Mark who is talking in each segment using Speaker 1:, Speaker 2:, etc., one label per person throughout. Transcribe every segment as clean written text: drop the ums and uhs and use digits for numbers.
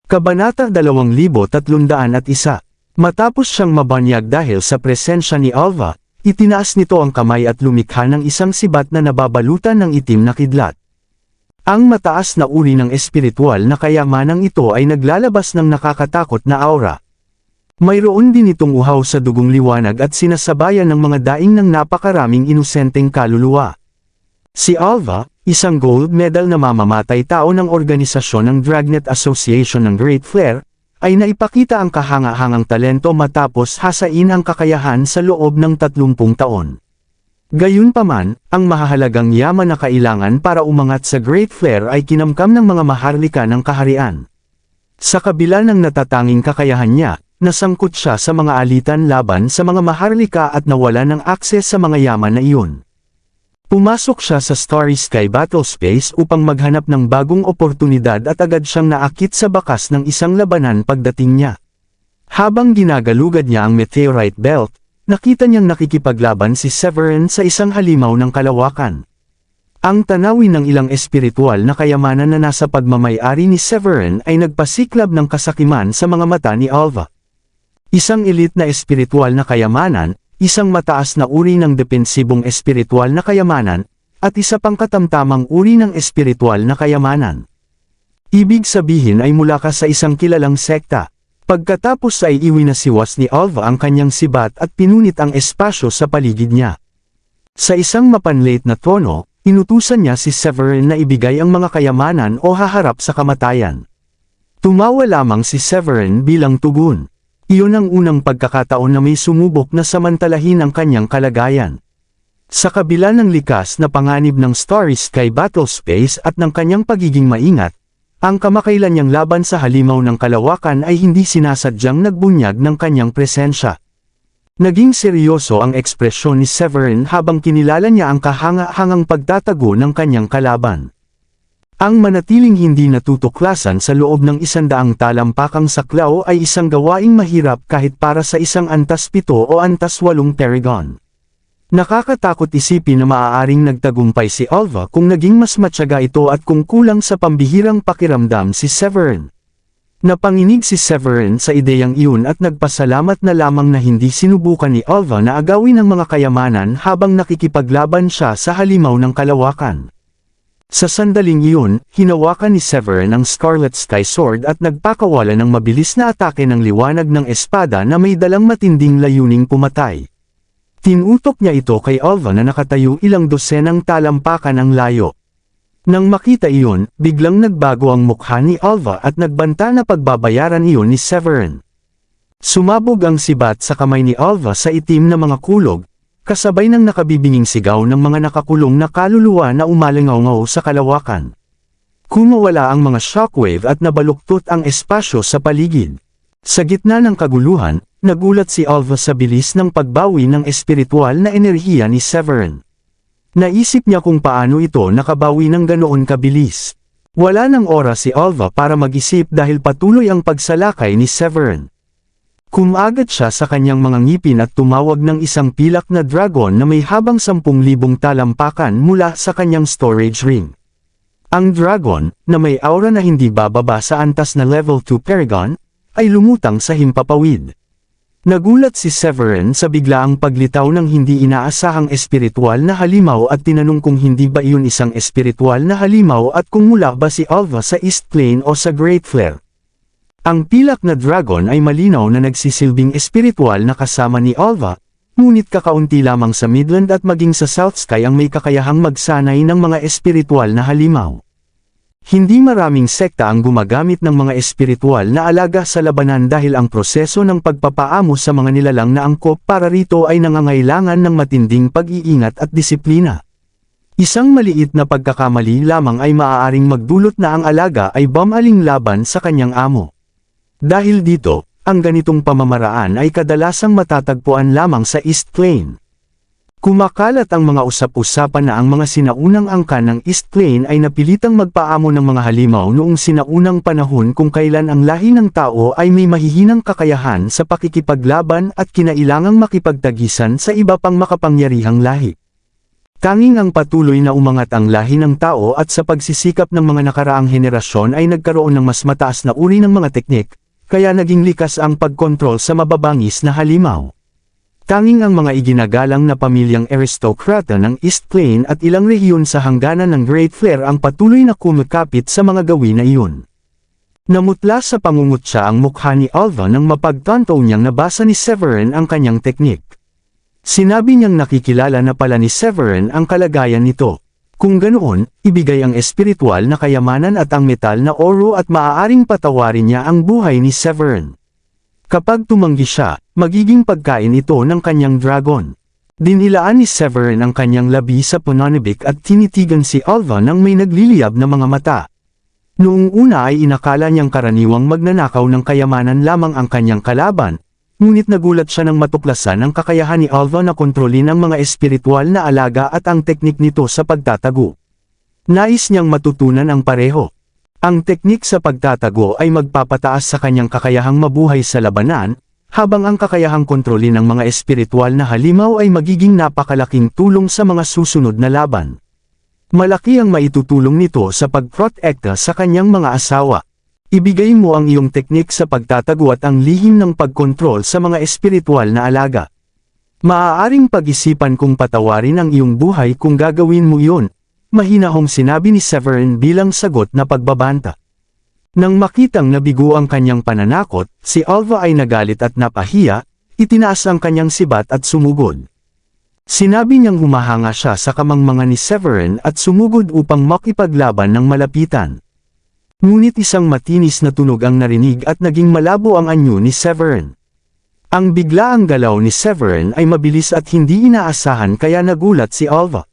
Speaker 1: Kabanata 2301. Matapos siyang mabanyag dahil sa presensya ni Alva, itinaas nito ang kamay at lumikha ng isang sibat na nababalutan ng itim na kidlat. Ang mataas na uri ng espiritual na kayamanang ito ay naglalabas ng nakakatakot na aura. Mayroon din itong uhaw sa dugong liwanag at sinasabayan ng mga daing ng napakaraming inosenteng kaluluwa. Si Alva, isang gold medal na mamamatay tao ng organisasyon ng Dragnet Association ng Great Flare, ay naipakita ang kahanga-hangang talento matapos hasain ang kakayahan sa loob ng 30 taon. Gayunpaman, ang mahahalagang yaman na kailangan para umangat sa Great Flare ay kinamkam ng mga maharlika ng kaharian. Sa kabila ng natatanging kakayahan niya, nasangkot siya sa mga alitan laban sa mga maharlika at nawala ng akses sa mga yaman na iyon. Pumasok siya sa Starry Sky Battlespace upang maghanap ng bagong oportunidad at agad siyang naakit sa bakas ng isang labanan pagdating niya. Habang ginagalugad niya ang Meteorite Belt, nakita niyang nakikipaglaban si Severin sa isang halimaw ng kalawakan. Ang tanawin ng ilang espiritual na kayamanan na nasa pagmamay-ari ni Severin ay nagpasiklab ng kasakiman sa mga mata ni Alva. Isang elite na espiritual na kayamanan, isang mataas na uri ng depensibong espiritual na kayamanan, at isa pang katamtamang uri ng espiritual na kayamanan. Ibig sabihin ay mula ka sa isang kilalang sekta. Pagkatapos ay iwinasiwas ni Alva ang kanyang sibat at pinunit ang espasyo sa paligid niya. Sa isang mapanlate na tono, inutusan niya si Severin na ibigay ang mga kayamanan o haharap sa kamatayan. Tumawa lamang si Severin bilang tugon. Iyon ang unang pagkakataon na may sumubok na samantalahin ang kanyang kalagayan. Sa kabila ng likas na panganib ng Starry Sky Battlespace at ng kanyang pagiging maingat, ang kamakailan niyang laban sa halimaw ng kalawakan ay hindi sinasadyang nagbunyag ng kanyang presensya. Naging seryoso ang ekspresyon ni Severin habang kinilala niya ang kahanga-hangang pagtatago ng kanyang kalaban. Ang manatiling hindi natutuklasan sa loob ng 100 talampakang saklaw ay isang gawaing mahirap kahit para sa isang antas 7 o antas 8 Paragon. Nakakatakot isipin na maaaring nagtagumpay si Alva kung naging mas matyaga ito at kung kulang sa pambihirang pakiramdam si Severin. Napanginig si Severin sa ideyang iyon at nagpasalamat na lamang na hindi sinubukan ni Alva na agawin ang mga kayamanan habang nakikipaglaban siya sa halimaw ng kalawakan. Sa sandaling iyon, hinawakan ni Severin ang Scarlet Sky Sword at nagpakawala ng mabilis na atake ng liwanag ng espada na may dalang matinding layuning pumatay. Tinutok niya ito kay Alva na nakatayo ilang dosenang talampakan ang layo. Nang makita iyon, biglang nagbago ang mukha ni Alva at nagbanta na pagbabayaran iyon ni Severin. Sumabog ang sibat sa kamay ni Alva sa itim na mga kulog, kasabay ng nakabibinging sigaw ng mga nakakulong na kaluluwa na umalingaw-ngaw sa kalawakan. Kumawala ang mga shockwave at nabaluktot ang espasyo sa paligid. Sa gitna ng kaguluhan, nagulat si Alva sa bilis ng pagbawi ng espiritual na enerhiya ni Severin. Naisip niya kung paano ito nakabawi ng ganoon kabilis. Wala ng oras si Alva para mag-isip dahil patuloy ang pagsalakay ni Severin. Kumagad siya sa kanyang mga ngipin at tumawag ng isang pilak na dragon na may habang 10,000 talampakan mula sa kanyang storage ring. Ang dragon, na may aura na hindi bababa sa antas na level 2 Paragon, ay lumutang sa himpapawid. Nagulat si Severin sa biglaang paglitaw ng hindi inaasahang espiritual na halimaw at tinanong kung hindi ba iyon isang espiritual na halimaw at kung mula ba si Alva sa East Plane o sa Great Flare. Ang pilak na dragon ay malinaw na nagsisilbing espiritual na kasama ni Alva, ngunit kakaunti lamang sa Midland at maging sa South Sky ang may kakayahang magsanay ng mga espiritual na halimaw. Hindi maraming sekta ang gumagamit ng mga espiritual na alaga sa labanan dahil ang proseso ng pagpapaamo sa mga nilalang na angkop para rito ay nangangailangan ng matinding pag-iingat at disiplina. Isang maliit na pagkakamali lamang ay maaaring magdulot na ang alaga ay bumaling laban sa kanyang amo. Dahil dito, ang ganitong pamamaraan ay kadalasang matatagpuan lamang sa East Plane. Kumakalat ang mga usap-usapan na ang mga sinaunang angkan ng East Plane ay napilitang magpaamo ng mga halimaw noong sinaunang panahon kung kailan ang lahi ng tao ay may mahihinang kakayahan sa pakikipaglaban at kinailangang makipagtagisan sa iba pang makapangyarihang lahi. Tanging ang patuloy na umangat ang lahi ng tao at sa pagsisikap ng mga nakaraang henerasyon ay nagkaroon ng mas mataas na uri ng mga teknik, kaya naging likas ang pagkontrol sa mababangis na halimaw. Tanging ang mga iginagalang na pamilyang aristokrata ng East Plain at ilang rehiyon sa hangganan ng Great Flare ang patuloy na kumikapit sa mga gawin na iyon. Namutla sa pangungutya ang mukha ni Alva nang mapagtanto niyang nabasa ni Severin ang kanyang teknik. Sinabi niyang nakikilala na pala ni Severin ang kalagayan nito. Kung ganoon, ibigay ang espiritual na kayamanan at ang metal na oro at maaaring patawarin niya ang buhay ni Severin. Kapag tumanggi siya, magiging pagkain ito ng kanyang dragon. Dinilaan ni Severin ang kanyang labi sa pananibik at tinitigan si Alva nang may nagliliyab na mga mata. Noong una ay inakala niyang karaniwang magnanakaw ng kayamanan lamang ang kanyang kalaban, ngunit nagulat siya nang matuklasan ang kakayahan ni Alva na kontrolin ang mga espiritual na alaga at ang teknik nito sa pagtatago. Nais niyang matutunan ang pareho. Ang teknik sa pagtatago ay magpapataas sa kanyang kakayahang mabuhay sa labanan, habang ang kakayahang kontrolin ng mga espiritual na halimaw ay magiging napakalaking tulong sa mga susunod na laban. Malaki ang maitutulong nito sa pagprotekta sa kanyang mga asawa. Ibigay mo ang iyong teknik sa pagtatago at ang lihim ng pagkontrol sa mga espiritual na alaga. Maaaring pag-isipan kung patawarin ang iyong buhay kung gagawin mo iyon, mahinahong sinabi ni Severin bilang sagot na pagbabanta. Nang makitang nabigo ang kanyang pananakot, si Alva ay nagalit at napahiya, itinaas ang kanyang sibat at sumugod. Sinabi niyang humahanga siya sa kamangmanga ni Severin at sumugod upang makipaglaban ng malapitan. Ngunit isang matinis na tunog ang narinig at naging malabo ang anyo ni Severin. Ang biglaang galaw ni Severin ay mabilis at hindi inaasahan kaya nagulat si Alva.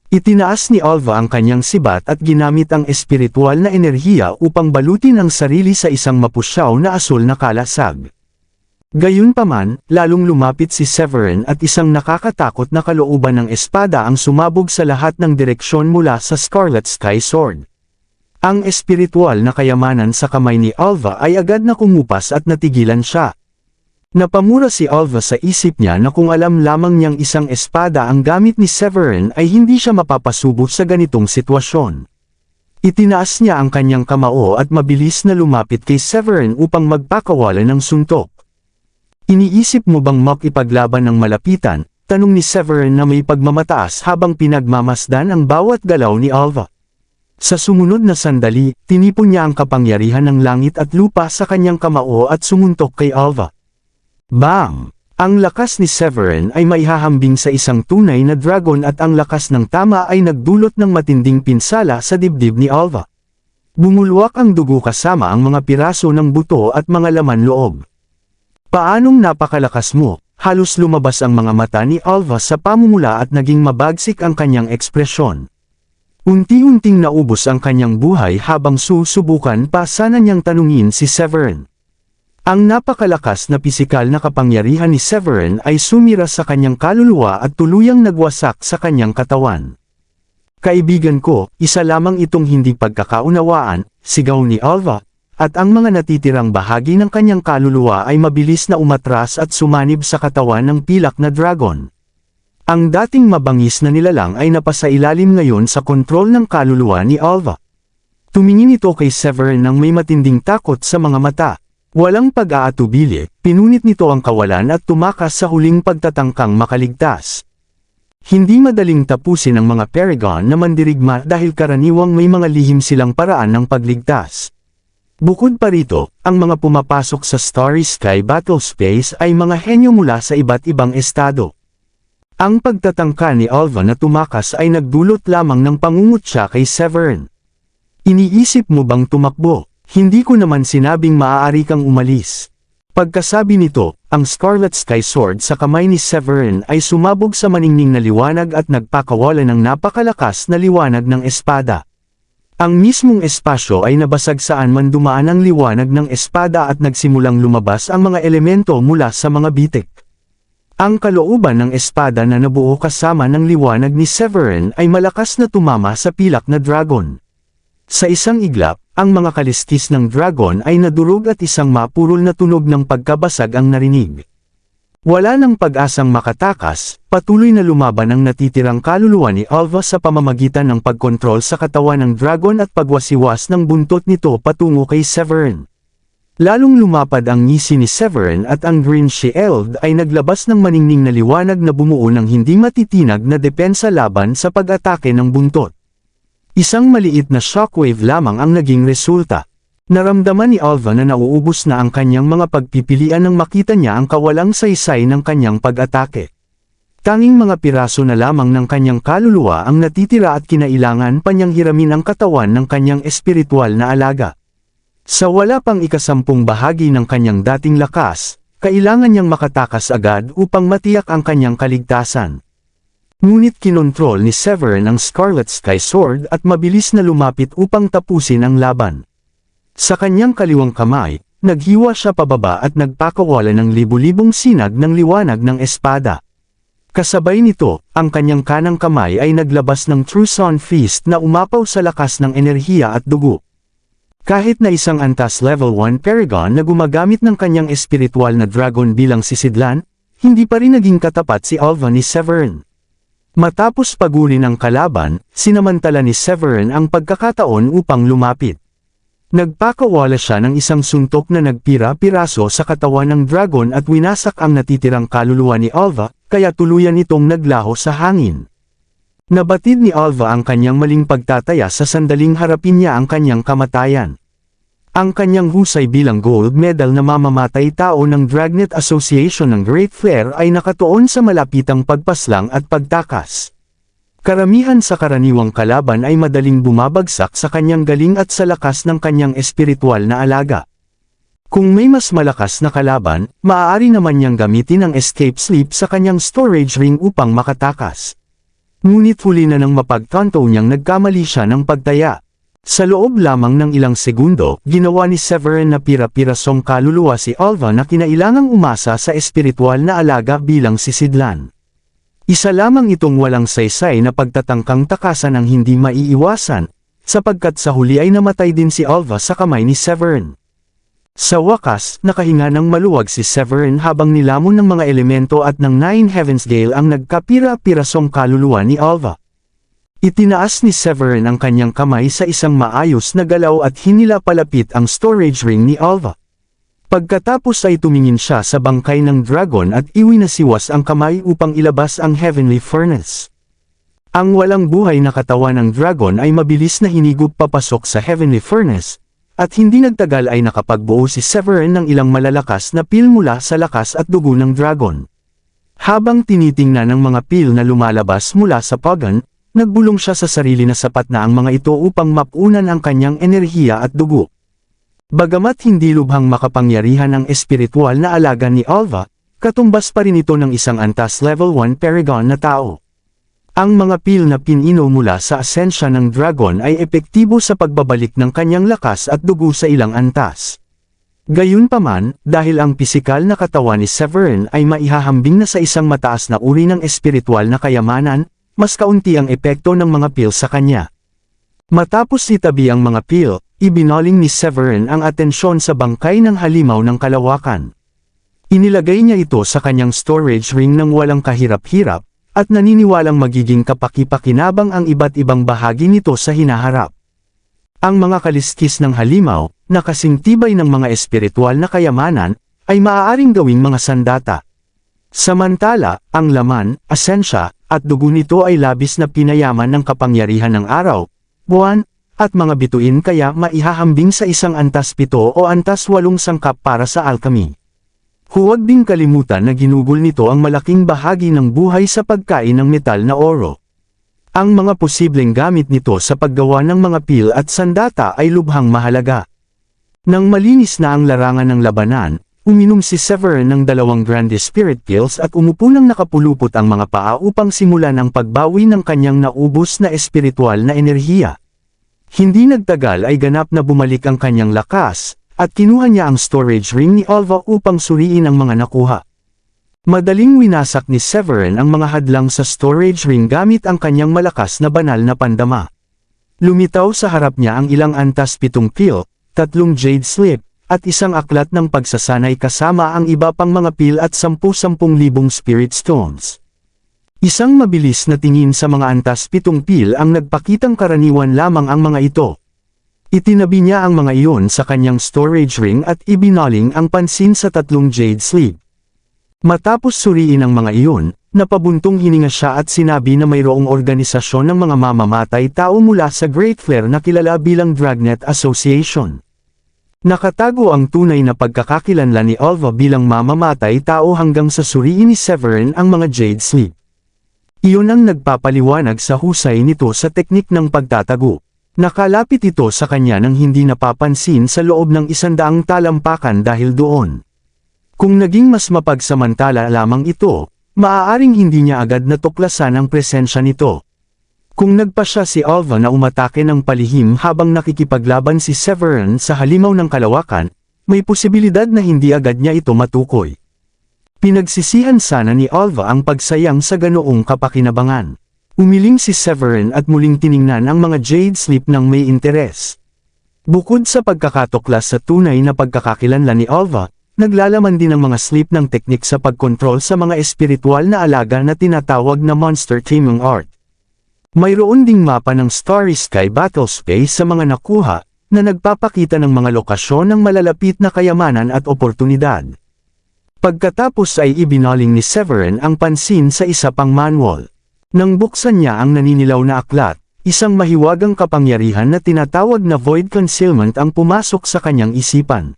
Speaker 1: Itinaas ni Alva ang kanyang sibat at ginamit ang espiritual na enerhiya upang balutin ang sarili sa isang mapusyaw na asul na kalasag. Gayunpaman, lalong lumapit si Severin at isang nakakatakot na kalooban ng espada ang sumabog sa lahat ng direksyon mula sa Scarlet Sky Sword. Ang espiritual na kayamanan sa kamay ni Alva ay agad na kumupas at natigilan siya. Napamura si Alva sa isip niya na kung alam lamang niyang isang espada ang gamit ni Severin ay hindi siya mapapasubo sa ganitong sitwasyon. Itinaas niya ang kanyang kamao at mabilis na lumapit kay Severin upang magpakawala ng suntok. Iniisip mo bang makipaglaban ng malapitan? Tanong ni Severin na may pagmamataas habang pinagmamasdan ang bawat galaw ni Alva. Sa sumunod na sandali, tinipon niya ang kapangyarihan ng langit at lupa sa kanyang kamao at sumuntok kay Alva. Bang! Ang lakas ni Severin ay maihahambing sa isang tunay na dragon at ang lakas ng tama ay nagdulot ng matinding pinsala sa dibdib ni Alva. Bumulwak ang dugo kasama ang mga piraso ng buto at mga laman loob. Paanong napakalakas mo? Halos lumabas ang mga mata ni Alva sa pamumula at naging mabagsik ang kanyang ekspresyon. Unti-unting naubos ang kanyang buhay habang susubukan pa sana niyang tanungin si Severin. Ang napakalakas na pisikal na kapangyarihan ni Severin ay sumira sa kanyang kaluluwa at tuluyang nagwasak sa kanyang katawan. Kaibigan ko, isa lamang itong hindi pagkakaunawaan, sigaw ni Alva, at ang mga natitirang bahagi ng kanyang kaluluwa ay mabilis na umatras at sumanib sa katawan ng pilak na dragon. Ang dating mabangis na nilalang ay napasailalim ngayon sa kontrol ng kaluluwa ni Alva. Tumingin ito kay Severin nang may matinding takot sa mga mata. Walang pag-aatubili, pinunit nito ang kawalan at tumakas sa huling pagtatangkang makaligtas. Hindi madaling tapusin ang mga Paragon na mandirigma dahil karaniwang may mga lihim silang paraan ng pagligtas. Bukod pa rito, ang mga pumapasok sa Starry Sky Battle Space ay mga henyo mula sa iba't ibang estado. Ang pagtatangka ni Alva na tumakas ay nagdulot lamang ng pangungutya kay Severin. Iniisip mo bang tumakbo? Hindi ko naman sinabing maaari kang umalis. Pagkasabi nito, ang Scarlet Sky Sword sa kamay ni Severin ay sumabog sa maningning na liwanag at nagpakawala ng napakalakas na liwanag ng espada. Ang mismong espasyo ay nabasag saan man dumaan ang liwanag ng espada at nagsimulang lumabas ang mga elemento mula sa mga bitik. Ang kalooban ng espada na nabuo kasama ng liwanag ni Severin ay malakas na tumama sa pilak na dragon. Sa isang iglap, ang mga kaliskis ng dragon ay nadurog at isang mapurol na tunog ng pagkabasag ang narinig. Wala nang pag-asang makatakas, patuloy na lumaban ang natitirang kaluluwa ni Alva sa pamamagitan ng pagkontrol sa katawan ng dragon at pagwasiwas ng buntot nito patungo kay Severin. Lalong lumapad ang ngisi ni Severin at ang Green Shield ay naglabas ng maningning na liwanag na bumuo ng hindi matitinag na depensa laban sa pag-atake ng buntot. Isang maliit na shockwave lamang ang naging resulta. Naramdaman ni Alva na nauubos na ang kanyang mga pagpipilian nang makita niya ang kawalang saysay ng kanyang pag-atake. Tanging mga piraso na lamang ng kanyang kaluluwa ang natitira at kinailangan pa niyang hiramin ang katawan ng kanyang espiritual na alaga. Sa wala pang ikasampung bahagi ng kanyang dating lakas, kailangan niyang makatakas agad upang matiyak ang kanyang kaligtasan. Ngunit kinontrol ni Severin ang Scarlet Sky Sword at mabilis na lumapit upang tapusin ang laban. Sa kanyang kaliwang kamay, naghiwa siya pababa at nagpakawala ng libu-libong sinag ng liwanag ng espada. Kasabay nito, ang kanyang kanang kamay ay naglabas ng True Sun Fist na umapaw sa lakas ng enerhiya at dugo. Kahit na isang antas level 1 Paragon na gumagamit ng kanyang espiritual na dragon bilang sisidlan, hindi pa rin naging katapat si Alva ni Severin. Matapos pagulin ang kalaban, sinamantala ni Severin ang pagkakataon upang lumapit. Nagpakawala siya ng isang suntok na nagpira-piraso sa katawan ng dragon at winasak ang natitirang kaluluwa ni Alva, kaya tuluyan itong naglaho sa hangin. Nabatid ni Alva ang kanyang maling pagtataya sa sandaling harapin niya ang kanyang kamatayan. Ang kanyang husay bilang gold medal na mamamatay tao ng Dragnet Association ng Great Flare ay nakatuon sa malapitang pagpaslang at pagtakas. Karamihan sa karaniwang kalaban ay madaling bumabagsak sa kanyang galing at sa lakas ng kanyang espiritual na alaga. Kung may mas malakas na kalaban, maaari naman niyang gamitin ang escape sleep sa kanyang storage ring upang makatakas. Ngunit huli na nang mapagtanto niyang nagkamali siya ng pagtaya. Sa loob lamang ng ilang segundo, ginawa ni Severin na pira-pirasong kaluluwa si Alva na kinailangang umasa sa espiritual na alaga bilang sisidlan. Isa lamang itong walang saysay na pagtatangkang takasan ang hindi maiiwasan, sapagkat sa huli ay namatay din si Alva sa kamay ni Severin. Sa wakas, nakahinga ng maluwag si Severin habang nilamon ng mga elemento at ng Nine Heavens Gale ang nagkapira-pirasong kaluluwa ni Alva. Itinaas ni Severin ang kanyang kamay sa isang maayos na galaw at hinila palapit ang storage ring ni Alva. Pagkatapos ay tumingin siya sa bangkay ng dragon at iwinasiwas ang kamay upang ilabas ang Heavenly Furnace. Ang walang buhay na katawan ng dragon ay mabilis na hinigop papasok sa Heavenly Furnace, at hindi nagtagal ay nakapagbuo si Severin ng ilang malalakas na pil mula sa lakas at dugo ng dragon. Habang tinitingnan ng mga pil na lumalabas mula sa pagan, nagbulong siya sa sarili na sapat na ang mga ito upang mapunan ang kanyang enerhiya at dugo. Bagamat hindi lubhang makapangyarihan ang espiritual na alaga ni Alva, katumbas pa rin ito ng isang antas level 1 Paragon na tao. Ang mga pil na pinino mula sa asensya ng dragon ay epektibo sa pagbabalik ng kanyang lakas at dugo sa ilang antas. Gayunpaman, dahil ang pisikal na katawan ni Severin ay maihahambing na sa isang mataas na uri ng espiritual na kayamanan, mas kaunti ang epekto ng mga pil sa kanya. Matapos itabi ang mga pil, ibinaling ni Severin ang atensyon sa bangkay ng halimaw ng kalawakan. Inilagay niya ito sa kanyang storage ring ng walang kahirap-hirap, at naniniwalang magiging kapaki-pakinabang ang iba't ibang bahagi nito sa hinaharap. Ang mga kaliskis ng halimaw, na kasing tibay ng mga espiritual na kayamanan, ay maaaring gawing mga sandata. Samantala, ang laman, asensya, at dugo nito ay labis na pinayaman ng kapangyarihan ng araw, buwan, at mga bituin kaya maihahambing sa isang antas 7 o antas 8 sangkap para sa alchemy. Huwag ding kalimutan na ginugol nito ang malaking bahagi ng buhay sa pagkain ng metal na oro. Ang mga posibleng gamit nito sa paggawa ng mga pil at sandata ay lubhang mahalaga. Nang malinis na ang larangan ng labanan, uminom si Severin ng 2 Grande Spirit Pills at umupo ng nakapulupot ang mga paa upang simulan ang pagbawi ng kanyang naubos na espiritual na enerhiya. Hindi nagtagal ay ganap na bumalik ang kanyang lakas, at kinuha niya ang storage ring ni Alva upang suriin ang mga nakuha. Madaling winasak ni Severin ang mga hadlang sa storage ring gamit ang kanyang malakas na banal na pandama. Lumitaw sa harap niya ang ilang antas 7 pil, 3 jade slip, at isang aklat ng pagsasanay kasama ang iba pang mga pil at 10,000 spirit stones. Isang mabilis na tingin sa mga antas 7 pil ang nagpakitang karaniwan lamang ang mga ito. Itinabi niya ang mga iyon sa kanyang storage ring at ibinaling ang pansin sa 3 jade sleeve. Matapos suriin ang mga iyon, napabuntong hininga siya at sinabi na mayroong organisasyon ng mga mamamatay tao mula sa Great Flare na kilala bilang Dragnet Association. Nakatago ang tunay na pagkakakilanlan ni Alva bilang mamamatay tao hanggang sa suriin ni Severin ang mga jade sleeve. Iyon ang nagpapaliwanag sa husay nito sa teknik ng pagtatago. Nakalapit ito sa kanya nang hindi napapansin sa loob ng 100 talampakan dahil doon. Kung naging mas mapagsamantala lamang ito, maaaring hindi niya agad natuklasan ang presensya nito. Kung nagpa siya si Alva na umatake ng palihim habang nakikipaglaban si Severin sa halimaw ng kalawakan, may posibilidad na hindi agad niya ito matukoy. Pinagsisihan sana ni Alva ang pagsayang sa ganoong kapakinabangan. Umiling si Severin at muling tiningnan ang mga jade sleeve ng may interes. Bukod sa pagkakatuklas sa tunay na pagkakakilanlan ni Alva, naglalaman din ang mga sleeve ng teknik sa pagkontrol sa mga espiritual na alaga na tinatawag na monster taming art. Mayroon ding mapa ng Starry Sky Battle Space sa mga nakuha, na nagpapakita ng mga lokasyon ng malalapit na kayamanan at oportunidad. Pagkatapos ay ibinaling ni Severin ang pansin sa isa pang manual. Nang buksan niya ang naninilaw na aklat, isang mahiwagang kapangyarihan na tinatawag na Void Concealment ang pumasok sa kanyang isipan.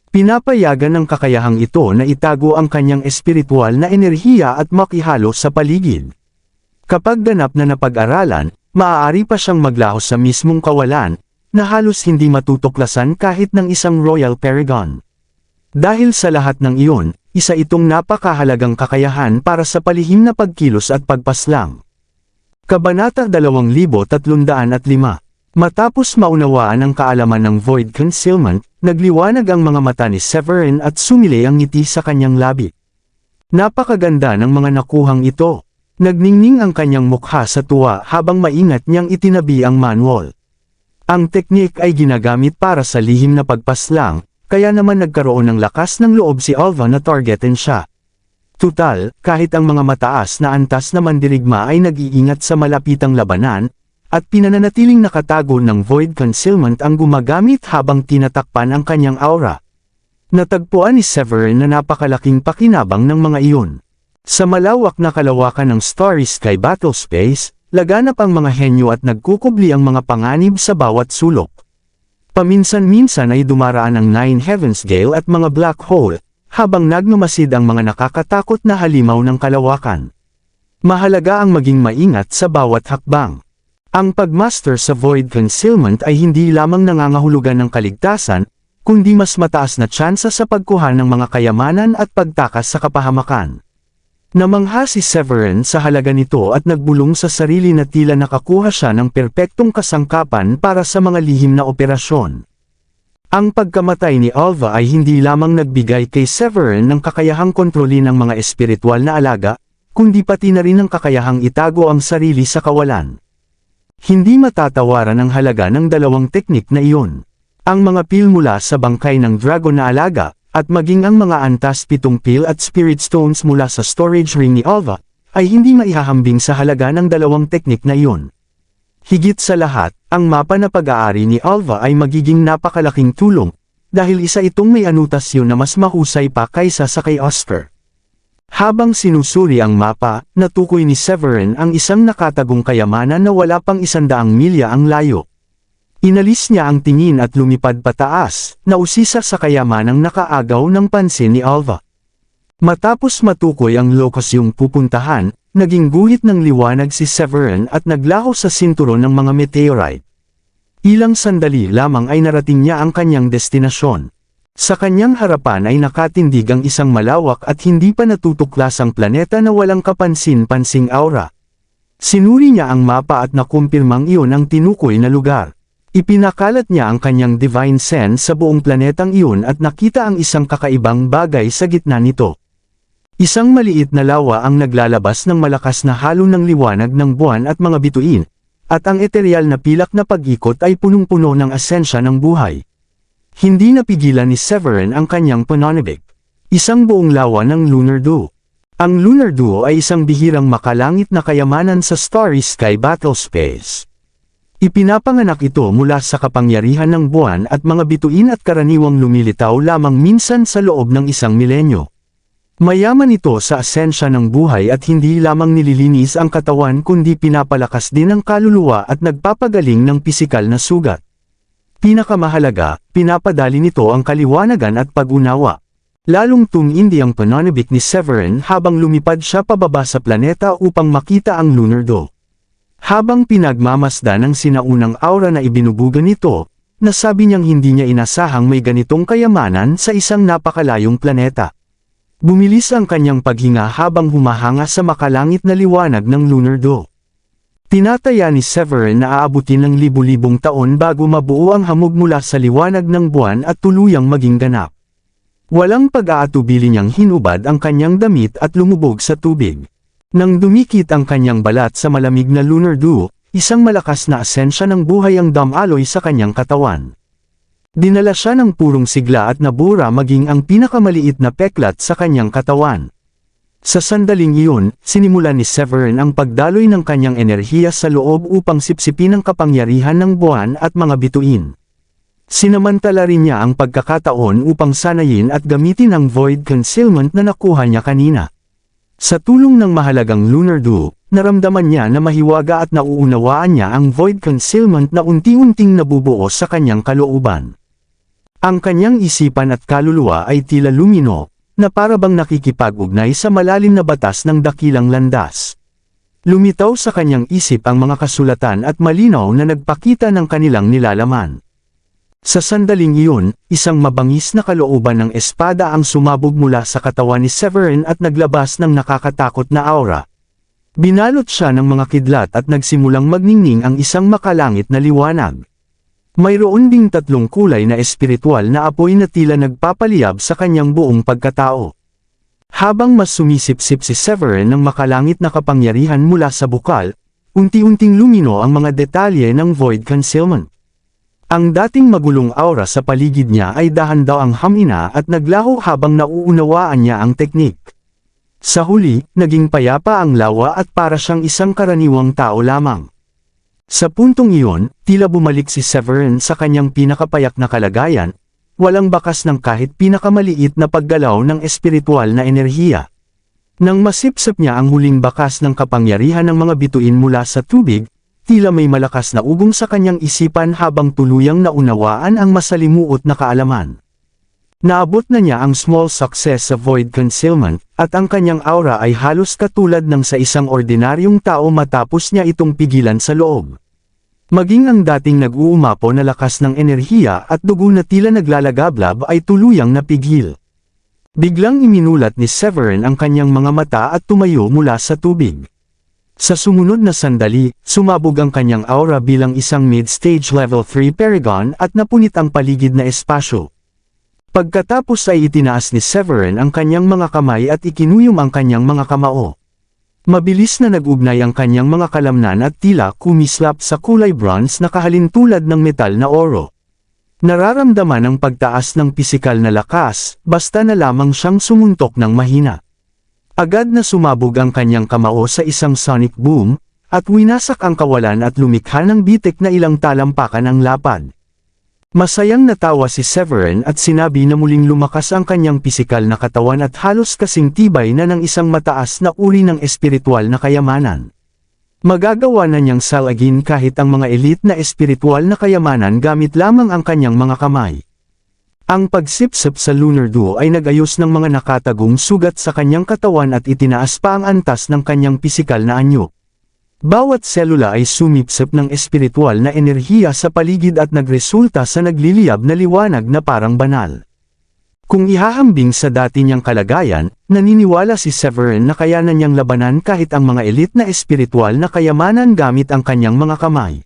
Speaker 1: Pinapayagan ng kakayahang ito na itago ang kanyang espiritual na enerhiya at makihalo sa paligid. Kapag ganap na napag-aralan, maaari pa siyang maglaho sa mismong kawalan, na halos hindi matutuklasan kahit ng isang Royal Paragon. Dahil sa lahat ng iyon, isa itong napakahalagang kakayahan para sa palihim na pagkilos at pagpaslang. Kabanata 2305. Matapos maunawaan ang kaalaman ng Void Concealment, nagliwanag ang mga mata ni Severin at sumili ang ngiti sa kanyang labi. Napakaganda ng mga nakuhang ito. Nagningning ang kanyang mukha sa tuwa habang maingat niyang itinabi ang manual. Ang teknik ay ginagamit para sa lihim na pagpaslang, kaya naman nagkaroon ng lakas ng loob si Alva na targetin siya. Tutal, kahit ang mga mataas na antas na mandirigma ay nag-iingat sa malapitang labanan, at pinananatiling nakatago ng Void Concealment ang gumagamit habang tinatakpan ang kanyang aura. Natagpuan ni Severin na napakalaking pakinabang ng mga iyon. Sa malawak na kalawakan ng Starry Sky Battle Space, laganap ang mga henyo at nagkukubli ang mga panganib sa bawat sulok. Paminsan-minsan ay dumaraan ang Nine Heavens Gale at mga black hole, habang nagmamasid ang mga nakakatakot na halimaw ng kalawakan. Mahalaga ang maging maingat sa bawat hakbang. Ang pagmaster sa Void Concealment ay hindi lamang nangangahulugan ng kaligtasan, kundi mas mataas na tsansa sa pagkuha ng mga kayamanan at pagtakas sa kapahamakan. Namangha si Severin sa halaga nito at nagbulong sa sarili na tila nakakuha siya ng perpektong kasangkapan para sa mga lihim na operasyon. Ang pagkamatay ni Alva ay hindi lamang nagbigay kay Severin ng kakayahang kontrolin ang mga espiritual na alaga, kundi pati na rin ang kakayahang itago ang sarili sa kawalan. Hindi matatawaran ang halaga ng dalawang teknik na iyon. Ang mga pil mula sa bangkay ng dragon na alaga, at maging ang mga antas 7 pil at spirit stones mula sa storage ring ni Alva, ay hindi maihahambing sa halaga ng dalawang teknik na iyon. Higit sa lahat, ang mapa na pag-aari ni Alva ay magiging napakalaking tulong, dahil isa itong may anotasyon na mas mahusay pa kaysa sa kay Oscar. Habang sinusuri ang mapa, natukoy ni Severin ang isang nakatagong kayamanan na wala pang 100 milya ang layo. Inalis niya ang tingin at lumipad pataas, na usisa sa kayamanang nakaagaw ng pansin ni Alva. Matapos matukoy ang lokasyong pupuntahan, naging guhit ng liwanag si Severin at naglaho sa sinturon ng mga meteorite. Ilang sandali lamang ay narating niya ang kanyang destinasyon. Sa kanyang harapan ay nakatindig ang isang malawak at hindi pa natutuklas ang planeta na walang kapansin-pansing aura. Sinuri niya ang mapa at nakumpirmang iyon ang tinukoy na lugar. Ipinakalat niya ang kanyang divine sense sa buong planetang iyon at nakita ang isang kakaibang bagay sa gitna nito. Isang maliit na lawa ang naglalabas ng malakas na halo ng liwanag ng buwan at mga bituin, at ang eteryal na pilak na pag-ikot ay punong-puno ng asensya ng buhay. Hindi napigilan ni Severin ang kanyang pananabik. Isang buong lawa ng Lunar Duo. Ang Lunar Duo ay isang bihirang makalangit na kayamanan sa Starry Sky Battlespace. Ipinapanganak ito mula sa kapangyarihan ng buwan at mga bituin at karaniwang lumilitaw lamang minsan sa loob ng isang milenyo. Mayaman ito sa asensya ng buhay at hindi lamang nililinis ang katawan kundi pinapalakas din ang kaluluwa at nagpapagaling ng pisikal na sugat. Pinakamahalaga, pinapadali nito ang kaliwanagan at pag-unawa. Lalong tumindi ang pananabik ni Severin habang lumipad siya pababa sa planeta upang makita ang Lunar Duo. Habang pinagmamasdan ng sinaunang aura na ibinubuga nito, nasabi niyang hindi niya inasahang may ganitong kayamanan sa isang napakalayong planeta. Bumilis ang kanyang paghinga habang humahanga sa makalangit na liwanag ng Lunar Duo. Tinataya ni Severin na aabutin ng libu-libong taon bago mabuo ang hamog mula sa liwanag ng buwan at tuluyang maging ganap. Walang pag-aatubili niyang hinubad ang kanyang damit at lumubog sa tubig. Nang dumikit ang kanyang balat sa malamig na Lunar Duo, isang malakas na asensya ng buhay ang damaloy sa kanyang katawan. Dinala siya ng purong sigla at nabura maging ang pinakamaliit na peklat sa kanyang katawan. Sa sandaling iyon, sinimulan ni Severin ang pagdaloy ng kanyang enerhiya sa loob upang sipsipin ang kapangyarihan ng buwan at mga bituin. Sinamantala rin niya ang pagkakataon upang sanayin at gamitin ang void concealment na nakuha niya kanina. Sa tulong ng mahalagang Lunar Duo, naramdaman niya na mahiwaga at nauunawaan niya ang void concealment na unti-unting nabubuo sa kanyang kalooban. Ang kanyang isipan at kaluluwa ay tila lumino, na parabang nakikipag-ugnay sa malalim na batas ng dakilang landas. Lumitaw sa kanyang isip ang mga kasulatan at malinaw na nagpakita ng kanilang nilalaman. Sa sandaling iyon, isang mabangis na kalooban ng espada ang sumabog mula sa katawan ni Severin at naglabas ng nakakatakot na aura. Binalot siya ng mga kidlat at nagsimulang magningning ang isang makalangit na liwanag. Mayroon ding tatlong kulay na espiritual na apoy na tila nagpapaliyab sa kanyang buong pagkatao. Habang mas sumisipsip si Severin ng makalangit na kapangyarihan mula sa bukal, unti-unting lumino ang mga detalye ng void concealment. Ang dating magulong aura sa paligid niya ay dahan-daang hamina at naglaho habang nauunawaan niya ang teknik. Sa huli, naging payapa ang lawa at para siyang isang karaniwang tao lamang. Sa puntong iyon, tila bumalik si Severin sa kanyang pinakapayak na kalagayan, walang bakas ng kahit pinakamaliit na paggalaw ng espiritual na enerhiya. Nang masipsip niya ang huling bakas ng kapangyarihan ng mga bituin mula sa tubig, tila may malakas na ugong sa kanyang isipan habang tuluyang naunawaan ang masalimuot na kaalaman. Naabot na niya ang small success sa void concealment, at ang kanyang aura ay halos katulad ng sa isang ordinaryong tao matapos niya itong pigilan sa loob. Maging ang dating nag-uumapaw na lakas ng enerhiya at dugo na tila naglalagablab ay tuluyang napigil. Biglang iminulat ni Severin ang kanyang mga mata at tumayo mula sa tubig. Sa sumunod na sandali, sumabog ang kanyang aura bilang isang mid-stage level 3 Paragon at napunit ang paligid na espasyo. Pagkatapos ay itinaas ni Severin ang kanyang mga kamay at ikinuyom ang kanyang mga kamao. Mabilis na nag-ugnay ang kanyang mga kalamnan at tila kumislap sa kulay bronze na kahalintulad ng metal na oro. Nararamdaman ang pagtaas ng pisikal na lakas, basta na lamang siyang sumuntok ng mahina. Agad na sumabog ang kanyang kamao sa isang sonic boom, at winasak ang kawalan at lumikha ng bitik na ilang talampakan ang lapad. Masayang natawa si Severin at sinabi na muling lumakas ang kanyang pisikal na katawan at halos kasing tibay na ng isang mataas na uri ng espiritual na kayamanan. Magagawa na niyang salagin kahit ang mga elite na espiritual na kayamanan gamit lamang ang kanyang mga kamay. Ang pagsipsip sa Lunar Duo ay nagayos ng mga nakatagong sugat sa kanyang katawan at itinaas pa ang antas ng kanyang pisikal na anyo. Bawat selula ay sumipsip ng espiritual na enerhiya sa paligid at nagresulta sa nagliliyab na liwanag na parang banal. Kung ihahambing sa dati niyang kalagayan, naniniwala si Severin na kayanan niyang labanan kahit ang mga elite na espiritual na kayamanan gamit ang kanyang mga kamay.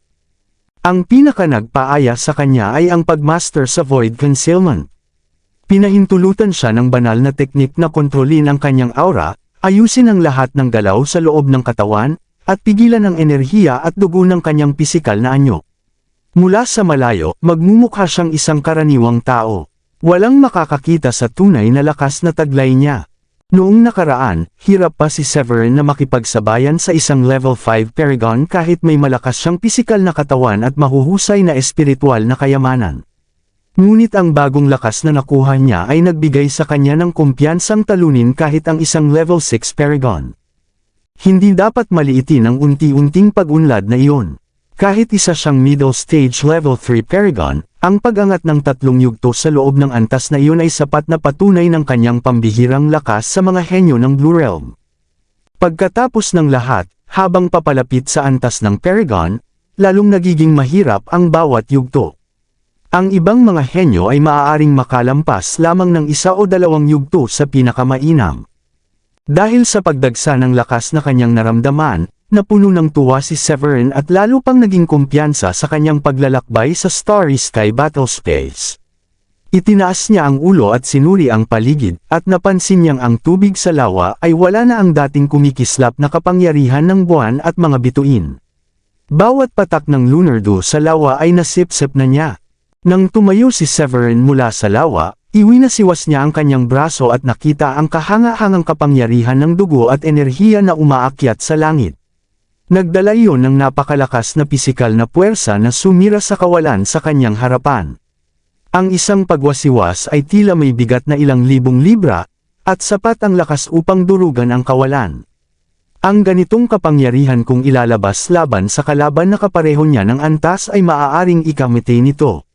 Speaker 1: Ang pinaka-nagpaaya sa kanya ay ang pagmaster sa void concealment. Pinahintulutan siya ng banal na teknik na kontrolin ang kanyang aura, ayusin ang lahat ng galaw sa loob ng katawan, at pigilan ang enerhiya at dugo ng kanyang pisikal na anyo. Mula sa malayo, magmumukha siyang isang karaniwang tao. Walang makakakita sa tunay na lakas na taglay niya. Noong nakaraan, hirap pa si Severin na makipagsabayan sa isang level 5 Paragon kahit may malakas siyang pisikal na katawan at mahuhusay na espiritual na kayamanan. Ngunit ang bagong lakas na nakuha niya ay nagbigay sa kanya ng kumpiyansang talunin kahit ang isang level 6 Paragon. Hindi dapat maliitin ang unti-unting pag-unlad na iyon. Kahit isa siyang middle stage level 3 Paragon, ang pag-angat ng 3 yugto sa loob ng antas na iyon ay sapat na patunay ng kanyang pambihirang lakas sa mga henyo ng Blue Realm. Pagkatapos ng lahat, habang papalapit sa antas ng Paragon, lalong nagiging mahirap ang bawat yugto. Ang ibang mga henyo ay maaaring makalampas lamang ng 1 o 2 yugto sa pinakamainam. Dahil sa pagdagsa ng lakas na kanyang naramdaman, napuno ng tuwa si Severin at lalo pang naging kumpiyansa sa kanyang paglalakbay sa Starry Sky Battlespace. Itinaas niya ang ulo at sinuri ang paligid, at napansin niyang ang tubig sa lawa ay wala na ang dating kumikislap na kapangyarihan ng buwan at mga bituin. Bawat patak ng lunar dew sa lawa ay nasipsip na niya. Nang tumayo si Severin mula sa lawa, iwinasiwas niya ang kanyang braso at nakita ang kahanga-hangang kapangyarihan ng dugo at enerhiya na umaakyat sa langit. Nagdala iyon ng napakalakas na pisikal na puwersa na sumira sa kawalan sa kanyang harapan. Ang isang pagwasiwas ay tila may bigat na ilang libong libra, at sapat ang lakas upang durugan ang kawalan. Ang ganitong kapangyarihan kung ilalabas laban sa kalaban na kapareho niya ng antas ay maaaring ikamite nito.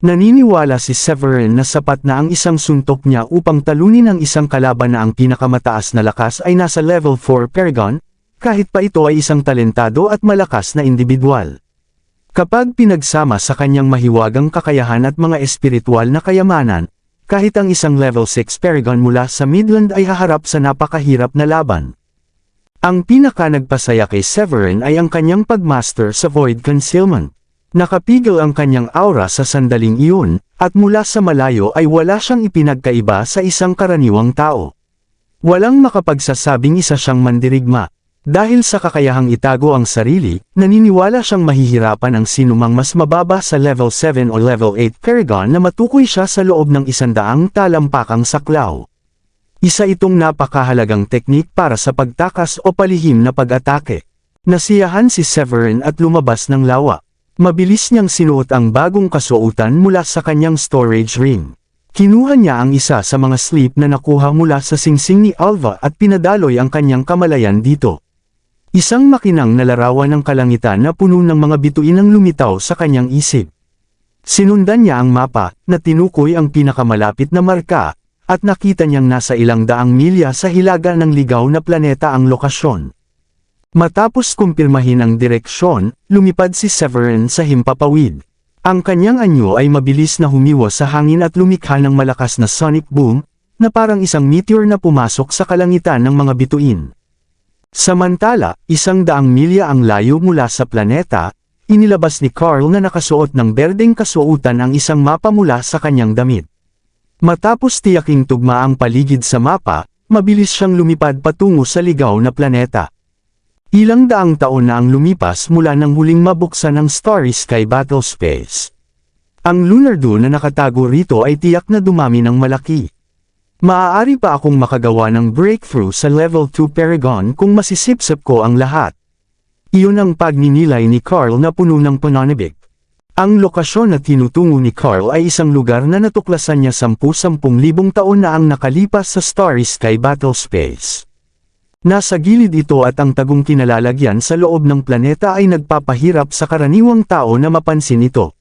Speaker 1: Naniniwala si Severin na sapat na ang isang suntok niya upang talunin ang isang kalaban na ang pinakamataas na lakas ay nasa level 4 Paragon, kahit pa ito ay isang talentado at malakas na individual. Kapag pinagsama sa kanyang mahiwagang kakayahan at mga espiritual na kayamanan, kahit ang isang level 6 Paragon mula sa Midland ay haharap sa napakahirap na laban. Ang pinaka-nagpasaya kay Severin ay ang kanyang pagmaster sa Void Concealment. Nakapigil ang kanyang aura sa sandaling iyon, at mula sa malayo ay wala siyang ipinagkaiba sa isang karaniwang tao. Walang makapagsasabing isa siyang mandirigma. Dahil sa kakayahang itago ang sarili, naniniwala siyang mahihirapan ang sinumang mas mababa sa level 7 o level 8 Paragon na matukoy siya sa loob ng 100 talampakang saklaw. Isa itong napakahalagang teknik para sa pagtakas o palihim na pag-atake. Nasiyahan si Severin at lumabas ng lawa. Mabilis niyang sinuot ang bagong kasuotan mula sa kanyang storage ring. Kinuha niya ang isa sa mga slip na nakuha mula sa singsing ni Alva at pinadaloy ang kanyang kamalayan dito. Isang makinang na larawan ng kalangitan na puno ng mga bituin ang lumitaw sa kanyang isip. Sinundan niya ang mapa, na tinukoy ang pinakamalapit na marka, at nakita niyang nasa ilang daang milya sa hilaga ng ligaw na planeta ang lokasyon. Matapos kumpirmahin ang direksyon, lumipad si Severin sa himpapawid. Ang kanyang anyo ay mabilis na humiwas sa hangin at lumikha ng malakas na sonic boom, na parang isang meteor na pumasok sa kalangitan ng mga bituin. Samantala, 100 milya ang layo mula sa planeta, inilabas ni Carl na nakasuot ng berdeng kasuotan ang isang mapa mula sa kanyang damit. Matapos tiyaking tugma ang paligid sa mapa, mabilis siyang lumipad patungo sa ligaw na planeta. Ilang daang taon na ang lumipas mula nang huling mabuksan ang Starry Sky Battlespace. Ang lunar dew na nakatago rito ay tiyak na dumami ng malaki. Maaari pa akong makagawa ng breakthrough sa level 2 Paragon kung masisipsip ko ang lahat. Iyon ang pagninilay ni Carl na puno ng pananabik. Ang lokasyon na tinutungo ni Carl ay isang lugar na natuklasan niya 10,000 taon na ang nakalipas sa Starry Sky Battlespace. Nasa gilid ito at ang tagong kinalalagyan sa loob ng planeta ay nagpapahirap sa karaniwang tao na mapansin ito.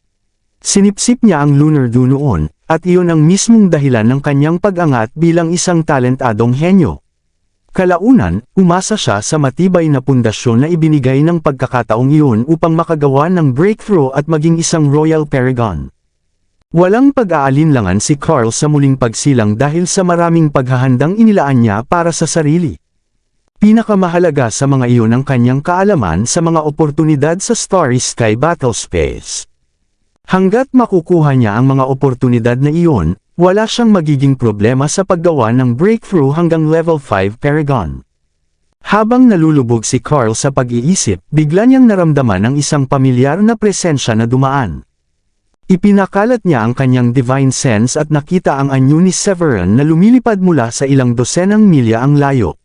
Speaker 1: Sinipsip niya ang lunar dew noon, at iyon ang mismong dahilan ng kanyang pag-angat bilang isang talentadong henyo. Kalaunan, umasa siya sa matibay na pundasyon na ibinigay ng pagkakataong iyon upang makagawa ng breakthrough at maging isang Royal Paragon. Walang pag-aalinlangan si Carl sa muling pagsilang dahil sa maraming paghahandang inilaan niya para sa sarili. Pinakamahalaga sa mga iyon ang kanyang kaalaman sa mga oportunidad sa Starry Sky Battlespace. Hanggat makukuha niya ang mga oportunidad na iyon, wala siyang magiging problema sa paggawa ng breakthrough hanggang level 5 Paragon. Habang nalulubog si Carl sa pag-iisip, bigla niyang naramdaman ang isang pamilyar na presensya na dumaan. Ipinakalat niya ang kanyang divine sense at nakita ang anyo ni Severin na lumilipad mula sa ilang dosenang milya ang layo.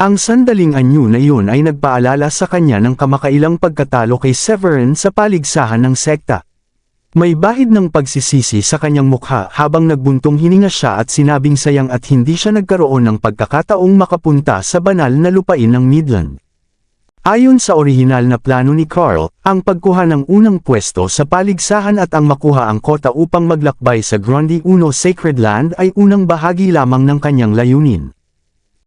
Speaker 1: Ang sandaling anyo na iyon ay nagpaalala sa kanya ng kamakailang pagkatalo kay Severin sa paligsahan ng sekta. May bahid ng pagsisisi sa kanyang mukha habang nagbuntong hininga siya at sinabing sayang at hindi siya nagkaroon ng pagkakataong makapunta sa banal na lupain ng Midland. Ayon sa orihinal na plano ni Carl, ang pagkuha ng unang pwesto sa paligsahan at ang makuha ang kota upang maglakbay sa Grundy Uno Sacred Land ay unang bahagi lamang ng kanyang layunin.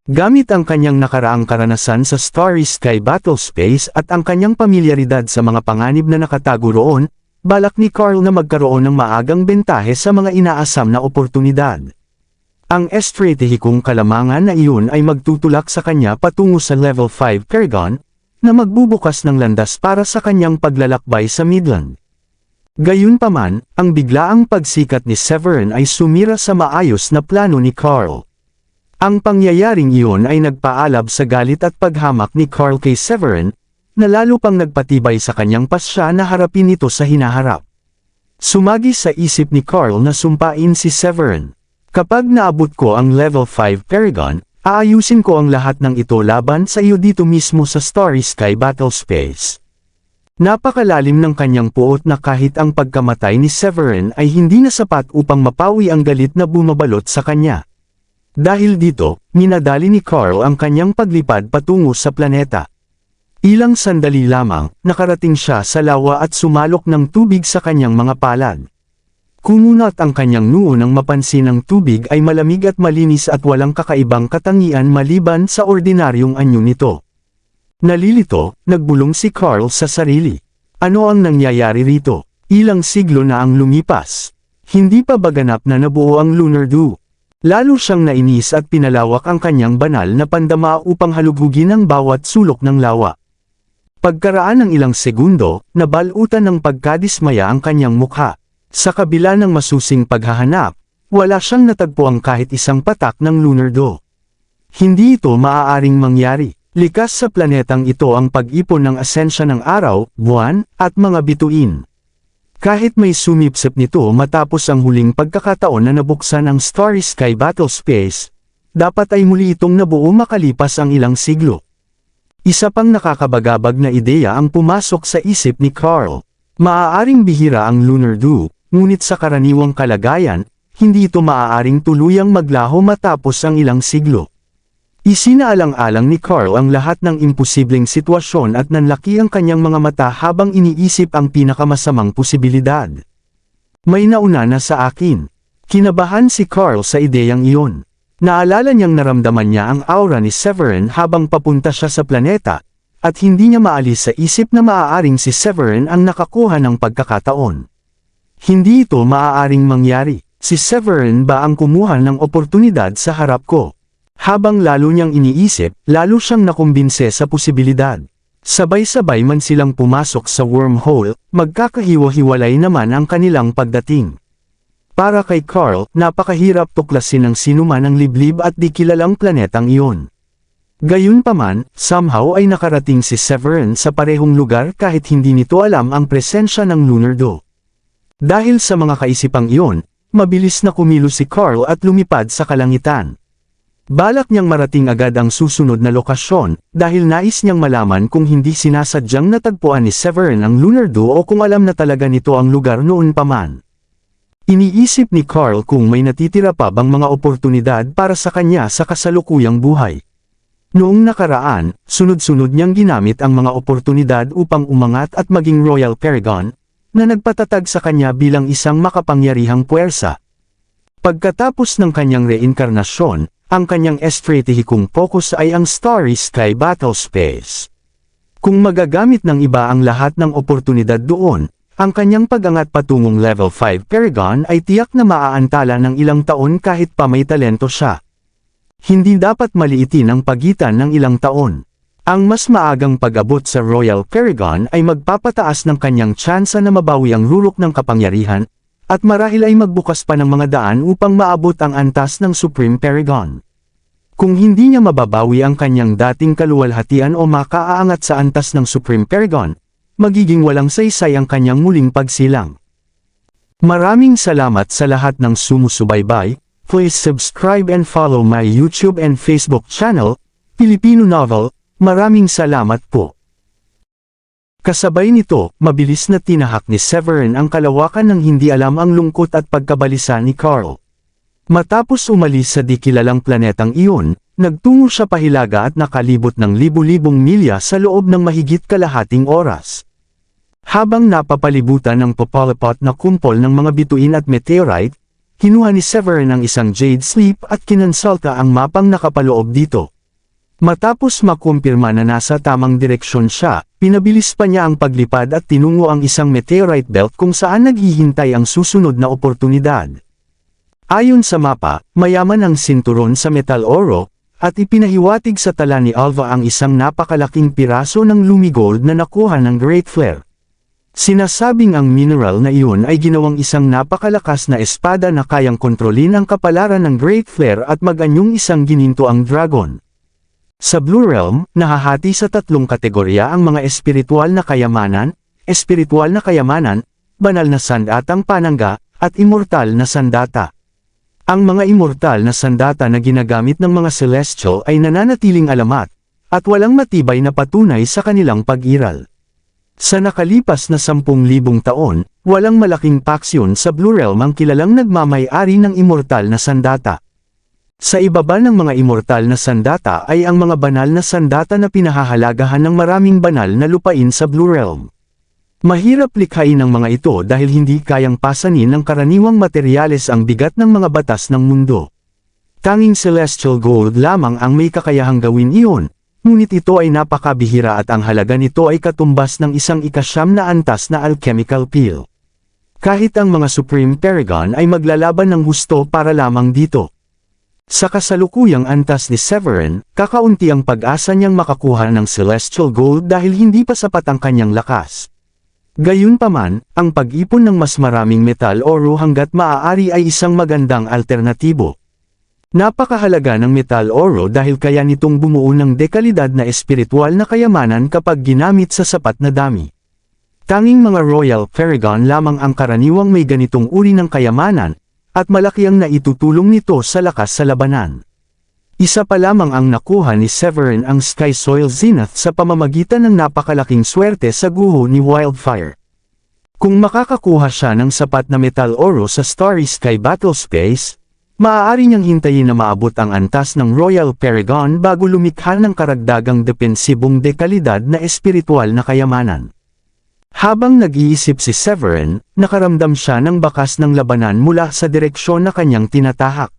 Speaker 1: Gamit ang kanyang nakaraang karanasan sa Starry Sky Battlespace at ang kanyang pamilyaridad sa mga panganib na nakatago roon, balak ni Carl na magkaroon ng maagang bentahe sa mga inaasam na oportunidad. Ang estratehikong kalamangan na iyon ay magtutulak sa kanya patungo sa Level 5 Paragon, na magbubukas ng landas para sa kanyang paglalakbay sa Midland. Gayunpaman, ang biglaang pagsikat ni Severin ay sumira sa maayos na plano ni Carl. Ang pangyayaring iyon ay nagpaalab sa galit at paghamak ni Carl kay Severin, na lalo pang nagpatibay sa kanyang pasya na harapin ito sa hinaharap. Sumagi sa isip ni Carl na sumpain si Severin. Kapag naabot ko ang Level 5 Paragon, aayusin ko ang lahat ng ito laban sa iyo dito mismo sa Starry Sky Battlespace. Napakalalim ng kanyang puot na kahit ang pagkamatay ni Severin ay hindi na sapat upang mapawi ang galit na bumabalot sa kanya. Dahil dito, minadali ni Carl ang kanyang paglipad patungo sa planeta. Ilang sandali lamang, nakarating siya sa lawa at sumalok ng tubig sa kanyang mga palad. Kumunat ang kanyang noo nang mapansin ang tubig ay malamig at malinis at walang kakaibang katangian maliban sa ordinaryong anyo nito. Nalilito, nagbulong si Carl sa sarili. Ano ang nangyayari rito? Ilang siglo na ang lumipas. Hindi pa ba ganap na nabuo ang Lunar Dew? Lalo siyang nainis at pinalawak ang kanyang banal na pandama upang halugugin ang bawat sulok ng lawa. Pagkaraan ng ilang segundo, nabalutan ng pagkadismaya ang kanyang mukha. Sa kabila ng masusing paghahanap, wala siyang natagpuang kahit isang patak ng Lunar Dew. Hindi ito maaaring mangyari. Likas sa planetang ito ang pag-ipon ng asensya ng araw, buwan, at mga bituin. Kahit may sumipsip nito matapos ang huling pagkakataon na nabuksan ang Starry Sky Battlespace, dapat ay muli itong nabuo makalipas ang ilang siglo. Isa pang nakakabagabag na ideya ang pumasok sa isip ni Carl. Maaaring bihira ang Lunar Dew, ngunit sa karaniwang kalagayan, hindi ito maaaring tuluyang maglaho matapos ang ilang siglo. Isinaalang-alang ni Carl ang lahat ng imposibleng sitwasyon at nanlaki ang kanyang mga mata habang iniisip ang pinakamasamang posibilidad. May nauna na sa akin. Kinabahan si Carl sa ideyang iyon. Naalala niyang naramdaman niya ang aura ni Severin habang papunta siya sa planeta, at hindi niya maalis sa isip na maaaring si Severin ang nakakuha ng pagkakataon. Hindi ito maaaring mangyari. Si Severin ba ang kumuha ng oportunidad sa harap ko? Habang lalo niyang iniisip, lalo siyang nakumbinse sa posibilidad. Sabay-sabay man silang pumasok sa wormhole, magkakahiwa-hiwalay naman ang kanilang pagdating. Para kay Carl, napakahirap tuklasin ng sinuman ang liblib at di kilalang planetang iyon. Gayunpaman, somehow ay nakarating si Severin sa parehong lugar kahit hindi nito alam ang presensya ng Lunar Dew. Dahil sa mga kaisipang iyon, mabilis na kumilos si Carl at lumipad sa kalangitan. Balak niyang marating agad ang susunod na lokasyon, dahil nais niyang malaman kung hindi sinasadyang natagpuan ni Severin ang Lunar Dew o kung alam na talaga nito ang lugar noon pa man. Iniisip ni Carl kung may natitira pa bang mga oportunidad para sa kanya sa kasalukuyang buhay. Noong nakaraan, sunod-sunod niyang ginamit ang mga oportunidad upang umangat at maging Royal Paragon, na nagpatatag sa kanya bilang isang makapangyarihang puwersa. Pagkatapos ng kanyang reinkarnasyon, ang kanyang estratehikong focus ay ang Starry Sky Battlespace. Kung magagamit ng iba ang lahat ng oportunidad doon, ang kanyang pag-angat patungong Level 5 Paragon ay tiyak na maaantala ng ilang taon kahit pa may talento siya. Hindi dapat maliitin ang pagitan ng ilang taon. Ang mas maagang pag-abot sa Royal Paragon ay magpapataas ng kanyang tsansa na mabawi ang rurok ng kapangyarihan, at marahil ay magbukas pa ng mga daan upang maabot ang antas ng Supreme Paragon. Kung hindi niya mababawi ang kanyang dating kaluwalhatian o makaaangat sa antas ng Supreme Paragon, magiging walang saysay ang kanyang muling pagsilang. Maraming salamat sa lahat ng sumusubaybay. Please subscribe and follow my YouTube and Facebook channel, Filipino Novel. Maraming salamat po. Kasabay nito, mabilis na tinahak ni Severin ang kalawakan ng hindi alam ang lungkot at pagkabalisa ni Carl. Matapos umalis sa di kilalang planetang iyon, nagtungo siya pahilaga at nakalibot ng libu-libong milya sa loob ng mahigit kalahating oras. Habang napapalibutan ng papalapot na kumpol ng mga bituin at meteorite, kinuha ni Severin ang isang jade slip at kinonsulta ang mapang nakapaloob dito. Matapos makumpirma na nasa tamang direksyon siya, pinabilis pa niya ang paglipad at tinungo ang isang meteorite belt kung saan naghihintay ang susunod na oportunidad. Ayon sa mapa, mayaman ang sinturon sa metal oro, at ipinahiwatig sa tala ni Alva ang isang napakalaking piraso ng lumigold na nakuha ng Great Flare. Sinasabing ang mineral na iyon ay ginawang isang napakalakas na espada na kayang kontrolin ang kapalaran ng Great Flare at maganyong isang gininto ang dragon. Sa Blue Realm, nahahati sa tatlong kategorya ang mga espiritual na kayamanan, banal na sandatang panangga, at immortal na sandata. Ang mga immortal na sandata na ginagamit ng mga celestial ay nananatiling alamat, at walang matibay na patunay sa kanilang pag-iral. Sa nakalipas na 10,000 taon, walang malaking paksyon sa Blue Realm ang kilalang nagmamay-ari ng immortal na sandata. Sa ibaba ng mga immortal na sandata ay ang mga banal na sandata na pinahahalagahan ng maraming banal na lupain sa Blue Realm. Mahirap likhain ang mga ito dahil hindi kayang pasanin ng karaniwang materyales ang bigat ng mga batas ng mundo. Tanging celestial gold lamang ang may kakayahang gawin iyon, ngunit ito ay napakabihira at ang halaga nito ay katumbas ng isang ika-9 na antas na alchemical peel. Kahit ang mga Supreme Paragon ay maglalaban ng husto para lamang dito. Sa kasalukuyang antas ni Severin, kakaunti ang pag-asa niyang makakuha ng celestial gold dahil hindi pa sapat ang kanyang lakas. Gayunpaman, ang pag-ipon ng mas maraming metal oro hanggat maaari ay isang magandang alternatibo. Napakahalaga ng metal oro dahil kaya nitong bumuo ng dekalidad na espiritual na kayamanan kapag ginamit sa sapat na dami. Tanging mga Royal Paragon lamang ang karaniwang may ganitong uri ng kayamanan, at malaki ang naitutulong nito sa lakas sa labanan. Isa pa lamang ang nakuha ni Severin ang Sky Soil Zenith sa pamamagitan ng napakalaking swerte sa guho ni Wildfire. Kung makakakuha siya ng sapat na metal oro sa Starry Sky Battle Space, maaari niyang hintayin na maabot ang antas ng Royal Paragon bago lumikha ng karagdagang depensibong dekalidad na espiritual na kayamanan. Habang nag-iisip si Severin, nakaramdam siya ng bakas ng labanan mula sa direksyon na kanyang tinatahak.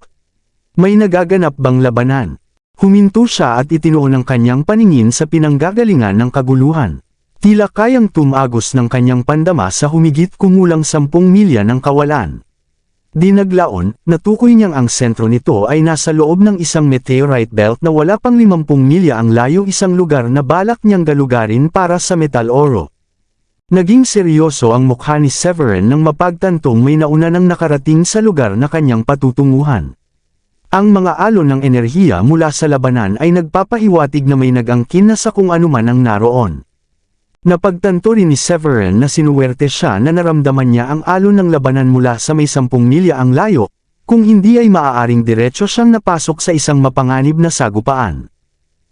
Speaker 1: May nagaganap bang labanan? Huminto siya at itinuon ang kanyang paningin sa pinanggagalingan ng kaguluhan. Tila kayang tumagos ng kanyang pandama sa humigit kumulang 10 milya ng kawalan. Dinaglaon, natukoy niyang ang sentro nito ay nasa loob ng isang meteorite belt na wala pang 50 milya ang layo, isang lugar na balak niyang galugarin para sa metal oro. Naging seryoso ang mukha ni Severin nang mapagtantong may nauna nang nakarating sa lugar na kanyang patutunguhan. Ang mga alon ng enerhiya mula sa labanan ay nagpapahiwatig na may nag-angkin na sa kung anuman ang naroon. Napagtanto rin ni Severin na sinuwerte siya na naramdaman niya ang alon ng labanan mula sa may 10 milya ang layo, kung hindi ay maaaring diretso siyang napasok sa isang mapanganib na sagupaan.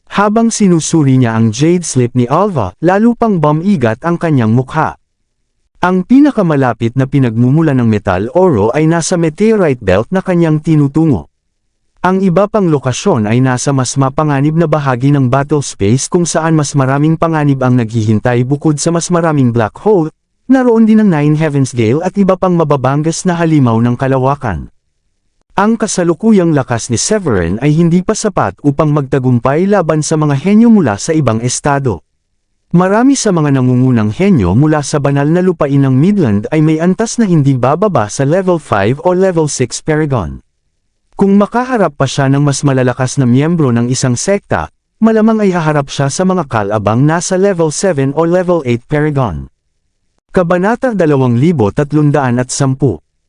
Speaker 1: Habang sinusuri niya ang jade slip ni Alva, lalo pang bumigat ang kanyang mukha. Ang pinakamalapit na pinagmumula ng metal oro ay nasa meteorite belt na kanyang tinutungo. Ang iba pang lokasyon ay nasa mas mapanganib na bahagi ng battle space kung saan mas maraming panganib ang naghihintay bukod sa mas maraming black hole, naroon din ang Nine Heavens Gale at iba pang mababangas na halimaw ng kalawakan. Ang kasalukuyang lakas ni Severin ay hindi pa sapat upang magtagumpay laban sa mga henyo mula sa ibang estado. Marami sa mga nangungunang henyo mula sa banal na lupain ng Midland ay may antas na hindi bababa sa level 5 o level 6 Paragon. Kung makaharap pa siya ng mas malalakas na miyembro ng isang sekta, malamang ay haharap siya sa mga kalabang nasa level 7 o level 8 Paragon. Kabanata 2310.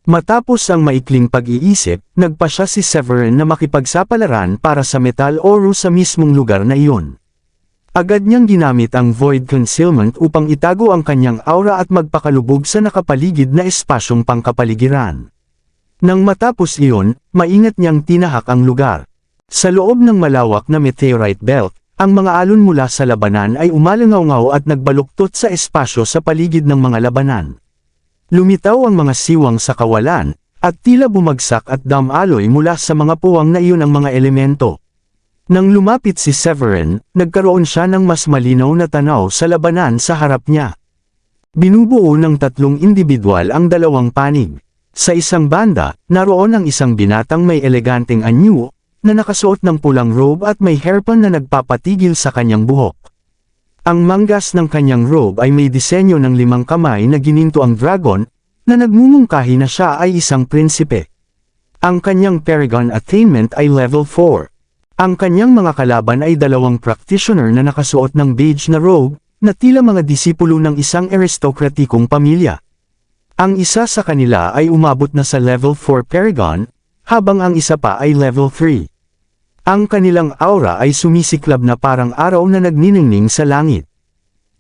Speaker 1: Matapos ang maikling pag-iisip, nagpa siya si Severin na makipagsapalaran para sa metal oro sa mismong lugar na iyon. Agad niyang ginamit ang Void Concealment upang itago ang kanyang aura at magpakalubog sa nakapaligid na espasyong pangkapaligiran. Nang matapos iyon, maingat niyang tinahak ang lugar. Sa loob ng malawak na meteorite belt, ang mga alon mula sa labanan ay umalangaw-ngaw at nagbaluktot sa espasyo sa paligid ng mga labanan. Lumitaw ang mga siwang sa kawalan, at tila bumagsak at damaloy mula sa mga puwang na iyon ang mga elemento. Nang lumapit si Severin, nagkaroon siya ng mas malinaw na tanaw sa labanan sa harap niya. Binubuo ng tatlong individual ang dalawang panig. Sa isang banda, naroon ang isang binatang may eleganteng anyo, na nakasuot ng pulang robe at may hairpan na nagpapatigil sa kanyang buhok. Ang manggas ng kanyang robe ay may disenyo ng 5 kamay na gininto ang dragon, na nagmumungkahi na siya ay isang prinsipe. Ang kanyang Paragon attainment ay level 4. Ang kanyang mga kalaban ay 2 practitioner na nakasuot ng beige na robe, na tila mga disipulo ng isang aristokratikong pamilya. Ang isa sa kanila ay umabot na sa level 4 Paragon, habang ang isa pa ay level 3. Ang kanilang aura ay sumisiklab na parang araw na nagniningning sa langit.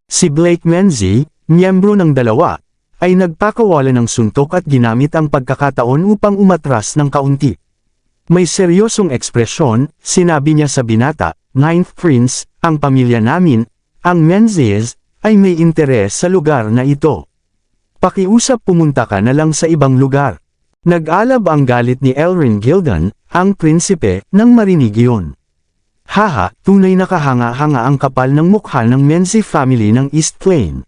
Speaker 1: Si Blake Menzie, miyembro ng dalawa, ay nagpakawala ng suntok at ginamit ang pagkakataon upang umatras ng kaunti. May seryosong ekspresyon, sinabi niya sa binata, "Ninth Prince, ang pamilya namin, ang Menzies, ay may interes sa lugar na ito. Pakiusap pumunta ka na lang sa ibang lugar." Nag-alab ang galit ni Elrin Gildan, ang prinsipe, nang marinig iyon. Haha, tunay na kahanga-hanga ang kapal ng mukha ng Menzie family ng East Plain.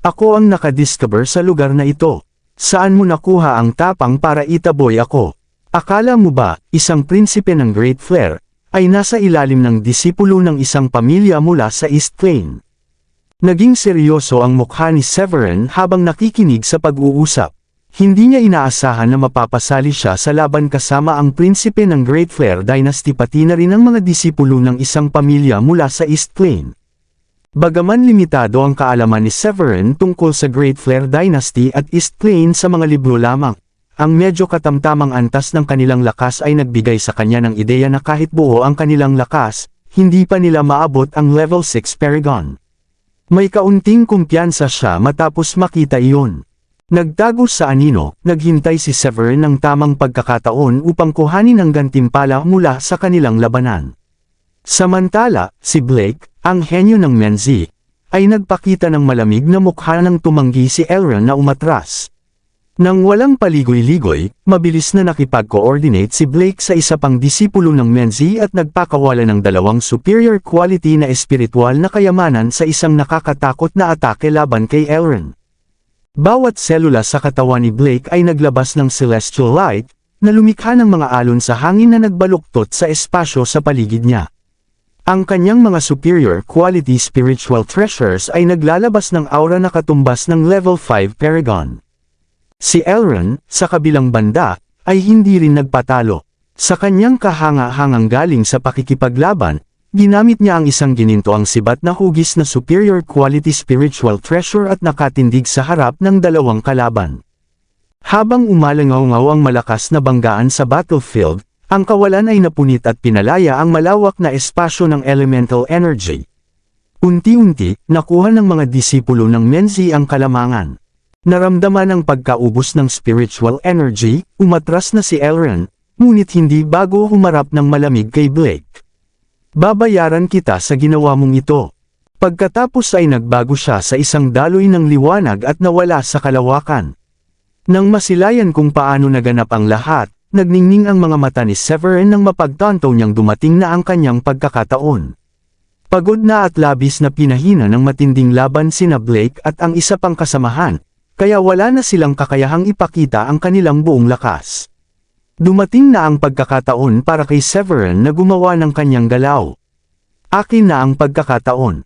Speaker 1: Ako ang nakadiscover sa lugar na ito. Saan mo nakuha ang tapang para itaboy ako? Akala mo ba, isang prinsipe ng Great Flare, ay nasa ilalim ng disipulo ng isang pamilya mula sa East Plain? Naging seryoso ang mukha ni Severin habang nakikinig sa pag-uusap. Hindi niya inaasahan na mapapasali siya sa laban kasama ang prinsipe ng Great Flare Dynasty pati na rin ang mga disipulo ng isang pamilya mula sa East Plain. Bagaman limitado ang kaalaman ni Severin tungkol sa Great Flare Dynasty at East Plain sa mga libro lamang, ang medyo katamtamang antas ng kanilang lakas ay nagbigay sa kanya ng ideya na kahit buo ang kanilang lakas, hindi pa nila maabot ang level 6 Paragon. May kaunting kumpiyansa siya matapos makita iyon. Nagtago sa anino, naghintay si Severin ng tamang pagkakataon upang kuhanin ang gantimpala mula sa kanilang labanan. Samantala, si Blake, ang henyo ng Menzie, ay nagpakita ng malamig na mukha nang tumanggi si Elrin na umatras. Nang walang paligoy-ligoy, mabilis na nakipag-coordinate si Blake sa isa pang disipulo ng Menzie at nagpakawala ng 2 superior quality na espiritual na kayamanan sa isang nakakatakot na atake laban kay Elrin. Bawat selula sa katawan ni Blake ay naglabas ng celestial light, na lumikha ng mga alon sa hangin na nagbaluktot sa espasyo sa paligid niya. Ang kanyang mga superior quality spiritual treasures ay naglalabas ng aura na katumbas ng level 5 Paragon. Si Elrin, sa kabilang banda, ay hindi rin nagpatalo. Sa kanyang kahanga-hangang galing sa pakikipaglaban, ginamit niya ang isang ginintoang sibat na hugis na superior quality spiritual treasure at nakatindig sa harap ng 2 kalaban. Habang umalangaw-ngaw ang malakas na banggaan sa battlefield, ang kawalan ay napunit at pinalaya ang malawak na espasyo ng elemental energy. Unti-unti, nakuha ng mga disipulo ng Menzie ang kalamangan. Naramdaman ang pagkaubos ng spiritual energy, umatras na si Elrin, ngunit hindi bago humarap ng malamig kay Blake. "Babayaran kita sa ginawa mong ito." Pagkatapos ay nagbago siya sa isang daloy ng liwanag at nawala sa kalawakan. Nang masilayan kung paano naganap ang lahat, nagningning ang mga mata ni Severin nang mapagtanto niyang dumating na ang kanyang pagkakataon. Pagod na at labis na pinahina ng matinding laban sina Blake at ang isa pang kasamahan, kaya wala na silang kakayahang ipakita ang kanilang buong lakas. Dumating na ang pagkakataon para kay Severin na gumawa ng kanyang galaw. "Akin na ang pagkakataon."